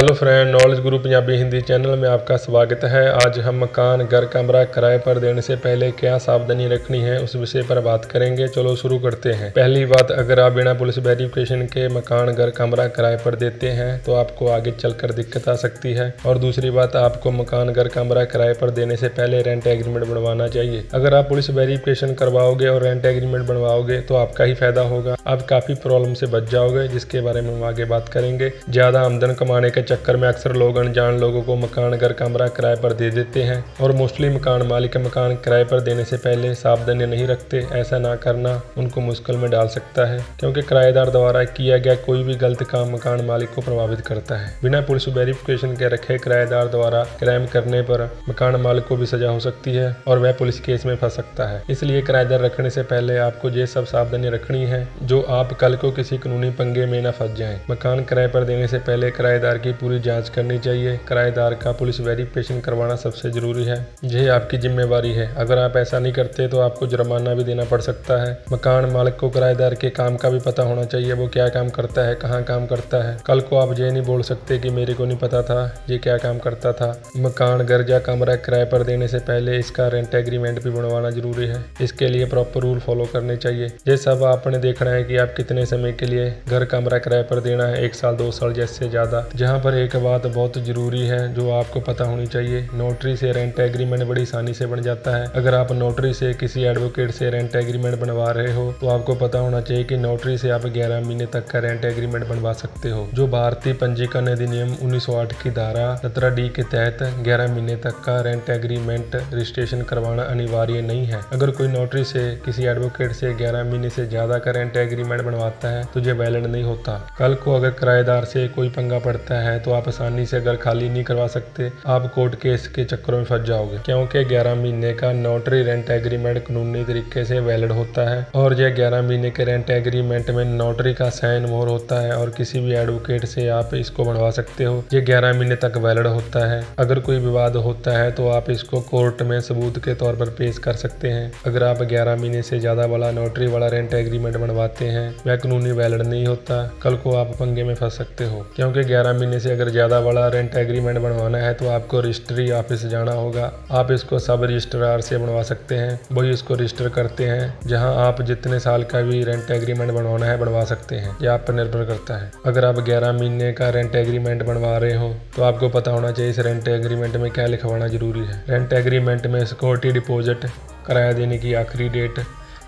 Hello friend, knowledge गुरु Punjabi Hindi channel में आपका स्वागत है। आज हम मकान, घर, कमरा किराए पर देने से पहले क्या सावधानी रखनी है उस विषय पर बात करेंगे। चलो शुरू करते हैं। पहली बात, अगर आप बिना पुलिस वेरिफिकेशन के मकान, घर, कमरा किराए पर देते हैं तो आपको आगे चलकर दिक्कत आ सकती है। और दूसरी बात, आपको मकान, घर, कमरा किराए पर देने से पहले रेंट एग्रीमेंट बनवाना चाहिए। अगर आप पुलिस वेरिफिकेशन करवाओगे और रेंट एग्रीमेंट बनवाओगे तो आपका ही फायदा होगा। आप काफी प्रॉब्लम से बच जाओगे, जिसके बारे में हम आगे बात करेंगे। ज्यादा आमदन कमाने के चक्कर में अक्सर लोग अनजान लोगों को मकान, घर, कमरा किराए पर दे देते हैं और मोस्टली मकान मालिक मकान किराए पर देने से पहले सावधानी नहीं रखते। ऐसा ना करना उनको मुश्किल में डाल सकता है, क्योंकि किराएदार द्वारा किया गया कोई भी गलत काम मकान मालिक को प्रभावित करता है। बिना पुलिस वेरिफिकेशन के रखे किराएदार द्वारा क्राइम करने पर मकान मालिक को भी सजा हो सकती है और वह पुलिस केस में फंस सकता है। इसलिए किराएदार रखने से पहले आपको ये सब सावधानी रखनी है जो आप कल को किसी कानूनी पंगे में न फंस जाएं। मकान किराए पर देने से पहले किराएदार की पूरी जांच करनी चाहिए। किराएदार का पुलिस वेरिफिकेशन करवाना सबसे जरूरी है। यह आपकी जिम्मेवारी है। अगर आप ऐसा नहीं करते तो आपको जुर्माना भी देना पड़ सकता है। मकान मालिक को किराएदार के काम का भी पता होना चाहिए, वो क्या काम करता है, कहाँ काम करता है। कल को आप ये नहीं बोल सकते कि मेरे को नहीं पता था ये क्या काम करता था। मकान, घर या कमरा किराए पर देने से पहले इसका रेंट एग्रीमेंट भी बनवाना जरूरी है। इसके लिए प्रॉपर रूल फॉलो करने चाहिए। ये सब आपने देखना है कि आप कितने समय के लिए घर, कमरा किराए पर देना है, 1 साल 2 साल जैसे ज्यादा। जहाँ पर एक बात बहुत जरूरी है जो आपको पता होनी चाहिए, नोटरी से रेंट एग्रीमेंट बड़ी आसानी से बन जाता है। अगर आप नोटरी से किसी एडवोकेट से रेंट एग्रीमेंट बनवा रहे हो तो आपको पता होना चाहिए कि नोटरी से आप 11 महीने तक का रेंट एग्रीमेंट बनवा सकते हो, जो भारतीय पंजीकरण अधिनियम 1908 की धारा 17D के तहत 11 महीने तक का रेंट एग्रीमेंट रजिस्ट्रेशन करवाना अनिवार्य नहीं है। अगर कोई नोटरी से किसी एडवोकेट से 11 महीने से ज्यादा का रेंट एग्रीमेंट बनवाता है तो ये वैलिड नहीं होता। कल को अगर किराएदार से कोई पंगा पड़ता है तो आप आसानी से घर खाली नहीं करवा सकते, आप कोर्ट केस के चक्करों में फंस जाओगे, क्योंकि 11 महीने का नोटरी रेंट एग्रीमेंट कानूनी तरीके से वैलिड होता है। और यह 11 महीने के रेंट एग्रीमेंट में नोटरी का साइन मोहर होता है और किसी भी एडवोकेट से आप इसको बनवा सकते हो। ये 11 महीने तक वैलिड होता है। अगर कोई विवाद होता है तो आप इसको कोर्ट में सबूत के तौर पर पेश कर सकते हैं। अगर आप 11 महीने से ज्यादा वाला नोटरी वाला रेंट एग्रीमेंट बनवाते हैं वह कानूनी वैलिड नहीं होता। कल को आप पंगे में फंस सकते हो, क्योंकि 11 महीने से अगर ज्यादा वाला रेंट एग्रीमेंट बनवाना है तो आपको रजिस्ट्री ऑफिस जाना होगा। आप इसको सब रजिस्ट्रार से बनवा सकते हैं, वही इसको रजिस्टर करते हैं। जहां आप जितने साल का भी रेंट एग्रीमेंट बनवाना है बनवा सकते हैं, यह आप पर निर्भर करता है। अगर आप 11 महीने का रेंट एग्रीमेंट बनवा रहे हो तो आपको पता होना चाहिए इस रेंट एग्रीमेंट में क्या लिखवाना जरूरी है। रेंट एग्रीमेंट में सिक्योरिटी डिपॉजिट, किराया देने की आखिरी डेट,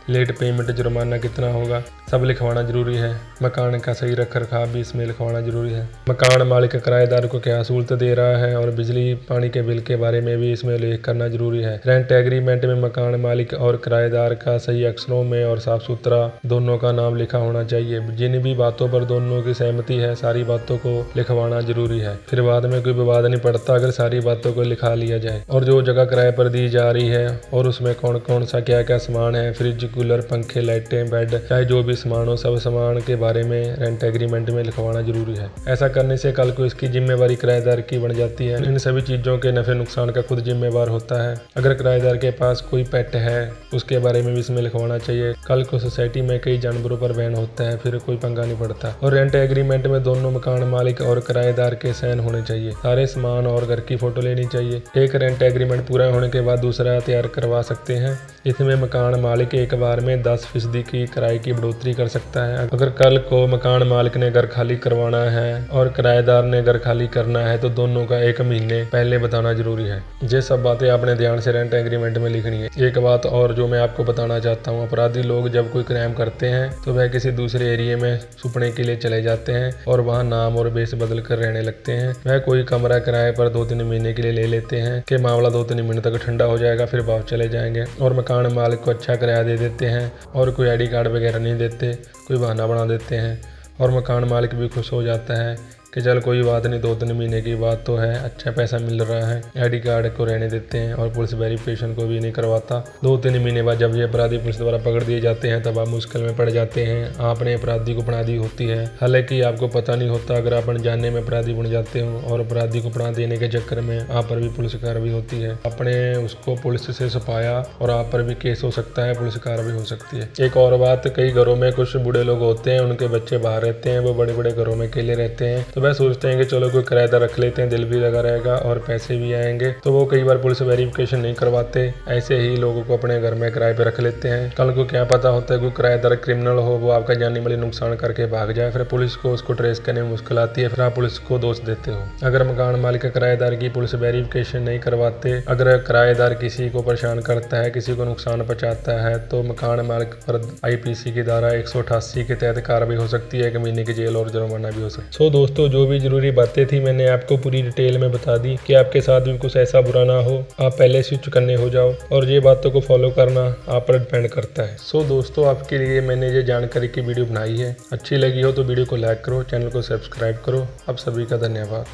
लेट पेमेंट, जुर्माना कितना होगा, सब लिखवाना जरूरी है। मकान का सही रख रखाव भी इसमें लिखवाना जरूरी है। मकान मालिक किराएदार को क्या सहूलत दे रहा है और बिजली पानी के बिल के बारे में भी इसमें उल्लेख करना जरूरी है। रेंट एग्रीमेंट में मकान मालिक और किराएदार का सही अक्षरों में और साफ सुथरा दोनों का नाम लिखा होना चाहिए। जिन भी बातों पर दोनों की सहमति है सारी बातों को लिखवाना जरूरी है, फिर बाद में कोई विवाद नहीं पड़ता अगर सारी बातों को लिखा लिया जाए। और जो जगह किराए पर दी जा रही है और उसमें कौन कौन सा क्या क्या सामान है, फ्रिज, कूलर, पंखे, लाइटें, बेड, चाहे जो भी सामान हो, सब सामान के बारे में रेंट एग्रीमेंट में लिखवाना जरूरी है। ऐसा करने से कल को इसकी जिम्मेवारी किराएदार की बन जाती है। इन सभी चीजों के नफे नुकसान का खुद जिम्मेवार होता है। अगर किराएदार के पास कोई पेट है उसके बारे में भी इसमें लिखवाना चाहिए। कल को सोसाइटी में कई जानवरों पर बैन होता है, फिर कोई पंगा नहीं पड़ता। और रेंट एग्रीमेंट में दोनों मकान मालिक और किराएदार के साइन होने चाहिए। सारे सामान और घर की फोटो लेनी चाहिए। एक रेंट एग्रीमेंट पूरा होने के बाद दूसरा तैयार करवा सकते हैं। इसमें मकान मालिक एक बार में 10% की किराए की बढ़ोतरी कर सकता है। अगर कल को मकान मालिक ने घर खाली करवाना है और किराएदार ने घर खाली करना है तो दोनों का 1 महीने पहले बताना जरूरी है। ये सब बातें आपने ध्यान से रेंट एग्रीमेंट में लिखनी है। एक बात और जो मैं आपको बताना चाहता हूँ, अपराधी लोग जब कोई क्राइम करते हैं तो वह किसी दूसरे एरिया में छुपने के लिए चले जाते हैं और वहाँ नाम और बेस बदल कर रहने लगते हैं। वह कोई कमरा किराए पर 2-3 महीने के लिए ले लेते हैं कि मामला 2-3 महीने तक ठंडा हो जाएगा, फिर वापस चले जाएंगे और मकान मालिक को अच्छा किराया दे देते हैं और कोई ID कार्ड वगैरह नहीं देते, कोई बहाना बना देते हैं और मकान मालिक भी खुश हो जाता है कि चल कोई बात नहीं, 2-3 महीने की बात तो है, अच्छा पैसा मिल रहा है। ID कार्ड को रहने देते हैं और पुलिस वेरिफिकेशन को भी नहीं करवाता। 2-3 महीने बाद जब ये अपराधी पुलिस द्वारा पकड़ दिए जाते हैं तब आप मुश्किल में पड़ जाते हैं। आपने अपराधी को पकड़ा दी होती है, हालांकि आपको पता नहीं होता। अगर आप अनजाने में अपराधी बन जाते हो और अपराधी को पकड़ा देने के चक्कर में आप पर भी पुलिस कार्रवाई होती है। आपने उसको पुलिस से छुपाया और आप पर भी केस हो सकता है, पुलिस कार्रवाई हो सकती है। एक और बात, कई घरों में कुछ बूढ़े लोग होते हैं, उनके बच्चे बाहर रहते हैं, वो बड़े बड़े घरों में अकेले रहते हैं, तो वह सोचते हैं कि चलो कोई किराएदार रख लेते हैं, दिल भी लगा रहेगा और पैसे भी आएंगे, तो वो कई बार पुलिस वेरिफिकेशन नहीं करवाते, ऐसे ही लोगों को अपने घर में किराए पे रख लेते हैं। कल को क्या पता होता है कोई किराएदार क्रिमिनल हो, वो आपका जानी माली नुकसान करके भाग जाए, फिर पुलिस को उसको ट्रेस करने में मुश्किल आती है, फिर आप पुलिस को दोष देते हो। अगर मकान मालिक किराएदार की पुलिस वेरिफिकेशन नहीं करवाते, अगर किराएदार किसी को परेशान करता है, किसी को नुकसान पहुंचाता है, तो मकान मालिक पर IPC की धारा 188 के तहत कार्रवाई हो सकती है, 1 महीने की जेल और जुर्माना भी हो सकता है। सो दोस्तों, जो भी जरूरी बातें थी मैंने आपको पूरी डिटेल में बता दी कि आपके साथ भी कुछ ऐसा बुरा ना हो, आप पहले स्विच करने हो जाओ, और ये बातों को फॉलो करना आप पर डिपेंड करता है। सो दोस्तों, आपके लिए मैंने ये जानकारी की वीडियो बनाई है, अच्छी लगी हो तो वीडियो को लाइक करो, चैनल को सब्सक्राइब करो। आप सभी का धन्यवाद।